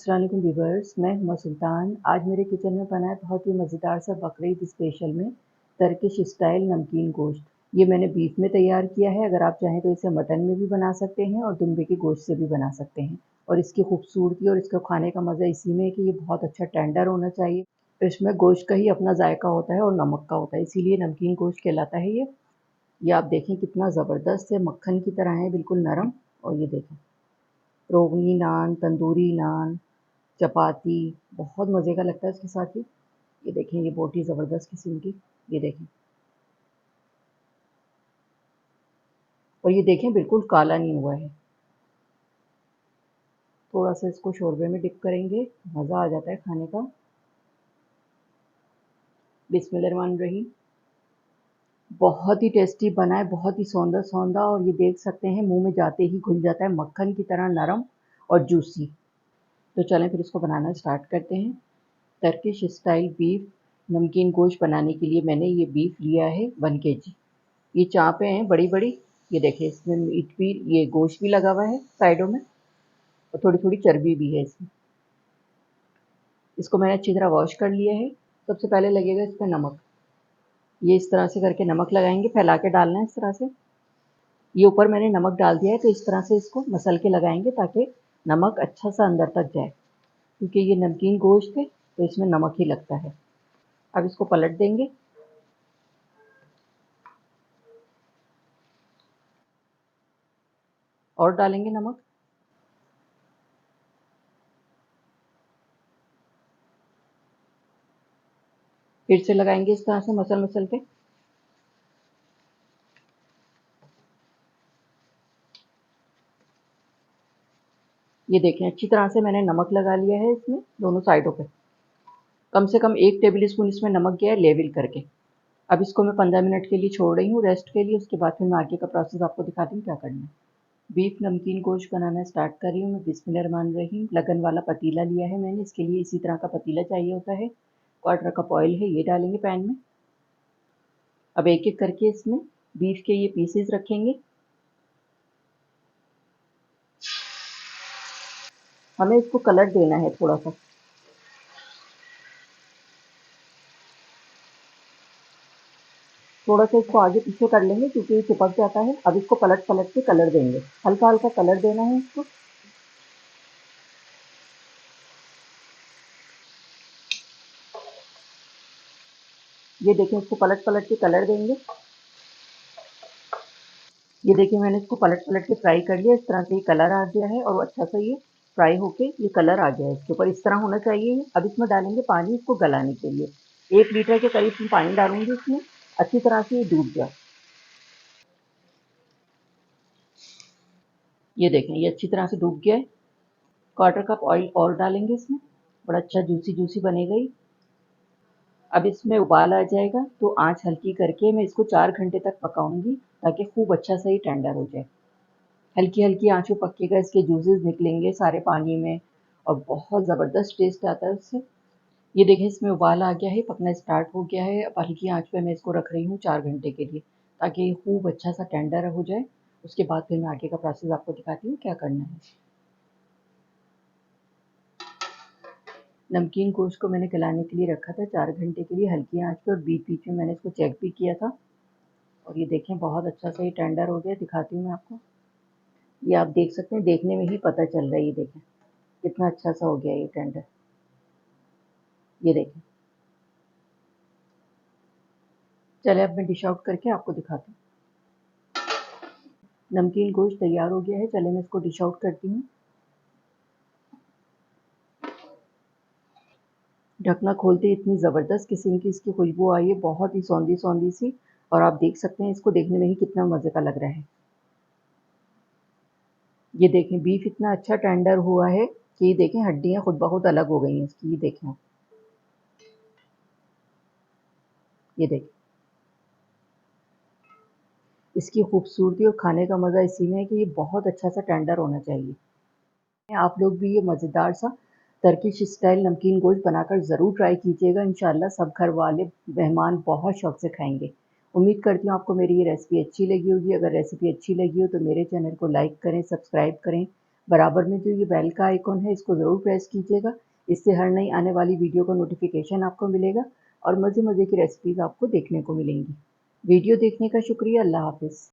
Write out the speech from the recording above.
अस्सलाम वालेकुम व्यूअर्स, मैं हुमा सुल्तान। आज मेरे किचन में बना है बहुत ही मज़ेदार सा बकरीद स्पेशल में टर्किश स्टाइल नमकीन गोश्त। ये मैंने बीफ में तैयार किया है। अगर आप चाहें तो इसे मटन में भी बना सकते हैं और दुम्बे के गोश्त से भी बना सकते हैं। और इसकी खूबसूरती और इसको खाने का मज़ा इसी में है कि ये बहुत अच्छा टेंडर होना चाहिए। इसमें गोश्त का ही अपना जायका होता है और नमक का होता है, इसीलिए नमकीन गोश्त कहलाता है ये। आप देखें कितना ज़बरदस्त है, मक्खन की तरह है, बिल्कुल नरम। और ये देखें रोगनी नान, तंदूरी नान, चपाती बहुत मज़े का लगता है इसके साथ ये देखें, ये बोटी ज़बरदस्त किस्म की, ये देखें। और ये देखें बिल्कुल काला नहीं हुआ है। थोड़ा सा इसको शोरबे में डिप करेंगे, मज़ा आ जाता है खाने का। बिस्मिल्लाहिर्रहमानिर्रहीम। बहुत ही टेस्टी बना है, बहुत ही सौंदा सौंदा। और ये देख सकते हैं मुंह में जाते ही घुल जाता है, मक्खन की तरह नरम और जूसी। तो चलें फिर इसको बनाना स्टार्ट करते हैं। टर्किश स्टाइल बीफ नमकीन गोश्त बनाने के लिए मैंने ये बीफ लिया है 1 kg। ये चाँपें हैं बड़ी-बड़ी। ये देखिए इसमें मीट भी, ये गोश्त भी लगा हुआ है साइडों में और थोड़ी-थोड़ी चर्बी भी है इसमें। इसको मैंने अच्छी तरह वॉश कर लिया है। सबसे पहले लगेगा इसमें नमक। ये इस तरह से करके नमक लगाएंगे, फैला के डालना है इस तरह से। ये ऊपर मैंने नमक डाल दिया है, तो इस तरह से इसको मसल के लगाएंगे ताकि नमक अच्छा सा अंदर तक जाए, क्योंकि ये नमकीन गोश्त है तो इसमें नमक ही लगता है। अब इसको पलट देंगे। और डालेंगे नमक। फिर से लगाएंगे इस तरह से मसल मसल के। ये देखें अच्छी तरह से मैंने नमक लगा लिया है इसमें दोनों साइडों पे। कम से कम 1 टेबल स्पून इसमें नमक गया है लेवल करके। अब इसको मैं 15 मिनट के लिए छोड़ रही हूँ रेस्ट के लिए। उसके बाद फिर मैं आगे का प्रोसेस आपको दिखाती हूँ क्या करना है। बीफ नमकीन गोश्त बनाना स्टार्ट कर रही हूँ मैं। बिस्मिल्लाहिर्रहमानिर्रहीम। लगन वाला पतीला लिया है मैंने, इसके लिए इसी तरह का पतीला चाहिए होता है। 1/4 कप ऑयल है, ये डालेंगे पैन में। अब एक एक करके इसमें बीफ के ये पीसेस रखेंगे। हमें इसको कलर देना है थोड़ा सा। थोड़ा सा इसको आगे पीछे कर लेंगे क्योंकि ये चिपक जाता है। अब इसको पलट पलट के कलर देंगे, हल्का हल्का कलर देना है इसको। ये देखें इसको पलट पलट के कलर देंगे। ये देखिए मैंने इसको पलट पलट के फ्राई कर लिया। इस तरह से ये कलर आ गया है और अच्छा सा ये फ्राई होके ये कलर आ गया है इसके ऊपर, इस तरह होना चाहिए। अब इसमें डालेंगे पानी इसको गलाने के लिए। 1 लीटर के करीब मैं पानी डालूंगी इसमें, अच्छी तरह से ये डूब जाए। ये देखें ये अच्छी तरह से डूब गया है। 1/4 कप ऑयल और डालेंगे इसमें, बड़ा अच्छा जूसी जूसी बनेगा ये। अब इसमें उबाल आ जाएगा तो आंच हल्की करके मैं इसको 4 घंटे तक पकाऊंगी ताकि खूब अच्छा सा ये टेंडर हो जाए। हल्की हल्की आंच पे पकेगा, इसके जूसेस निकलेंगे सारे पानी में और बहुत ज़बरदस्त टेस्ट आता है उससे। ये देखें इसमें उबाल आ गया है, पकना स्टार्ट हो गया है। अब हल्की आंच पे मैं इसको रख रही हूँ 4 घंटे के लिए ताकि ये खूब अच्छा सा टेंडर हो जाए। उसके बाद फिर मैं आगे का प्रोसेस आपको दिखाती हूँ क्या करना है। नमकीन गोश्त को मैंने गलाने के लिए रखा था 4 घंटे के लिए हल्की आंच पे, और बीच बीच में मैंने इसको चेक भी किया था। और ये देखें बहुत अच्छा सा ये टेंडर हो गया। दिखाती हूँ मैं आपको। ये आप देख सकते हैं, देखने में ही पता चल रहा है। ये देखें कितना अच्छा सा हो गया ये टेंडर। ये देखें। चले अब मैं डिश आउट करके आपको दिखाती हूँ। नमकीन गोश्त तैयार हो गया है, चले मैं इसको डिश आउट करती हूँ। ढकना खोलते ही इतनी ज़बरदस्त किस्म की इसकी खुशबू आई है, बहुत ही सौंधी सौंधी सी। और आप देख सकते हैं इसको देखने में ही कितना मज़े का लग रहा है। ये देखें बीफ इतना अच्छा टेंडर हुआ है कि ये देखें हड्डियाँ खुद ब खुद अलग हो गई हैं इसकी। ये देखें आप, ये देखें इसकी खूबसूरती और खाने का मज़ा इसी में है कि ये बहुत अच्छा सा टेंडर होना चाहिए। आप लोग भी ये मज़ेदार सा टर्किश स्टाइल नमकीन गोश्त बनाकर ज़रूर ट्राई कीजिएगा। इंशाल्लाह सब घर वाले मेहमान बहुत शौक़ से खाएँगे। उम्मीद करती हूँ आपको मेरी ये रेसिपी अच्छी लगी होगी। अगर रेसिपी अच्छी लगी हो तो मेरे चैनल को लाइक करें, सब्सक्राइब करें, बराबर में जो ये बेल का आइकॉन है इसको ज़रूर प्रेस कीजिएगा। इससे हर नई आने वाली वीडियो का नोटिफिकेशन आपको मिलेगा और मज़े-मज़े की रेसिपीज़ आपको देखने को मिलेंगी। वीडियो देखने का शुक्रिया। अल्लाह हाफ़िज़।